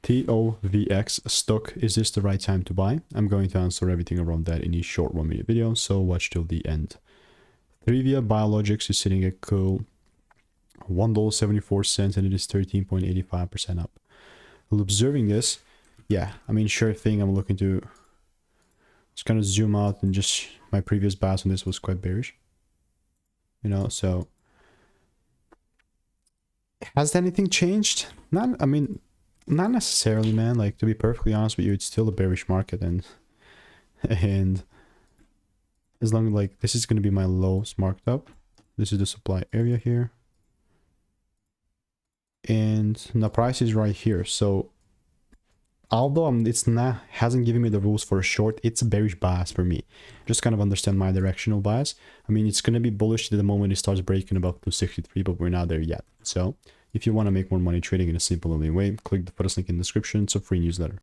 TOVX Stock, is this the right time to buy? I'm going to answer everything around that in a short 1 minute video, so watch till the end. Theriva Biologics is sitting at cool $1.74 and it is 13.85% up. While observing this, yeah, I mean, sure thing, I'm looking to just kind of zoom out, and just my previous bias on this was quite bearish. You know, so has anything changed? Not, I mean, not necessarily, man. Like, to be perfectly honest with you, it's still a bearish market, and as long as, like, this is going to be my lows marked up. This is the supply area here, and the price is right here. So although it's not, hasn't given me the rules for a short, it's a bearish bias for me. Just kind of understand my directional bias. I mean, it's going to be bullish the moment it starts breaking above 263, but we're not there yet. So if you want to make more money trading in a simple only way, click the first link in the description. It's a free newsletter.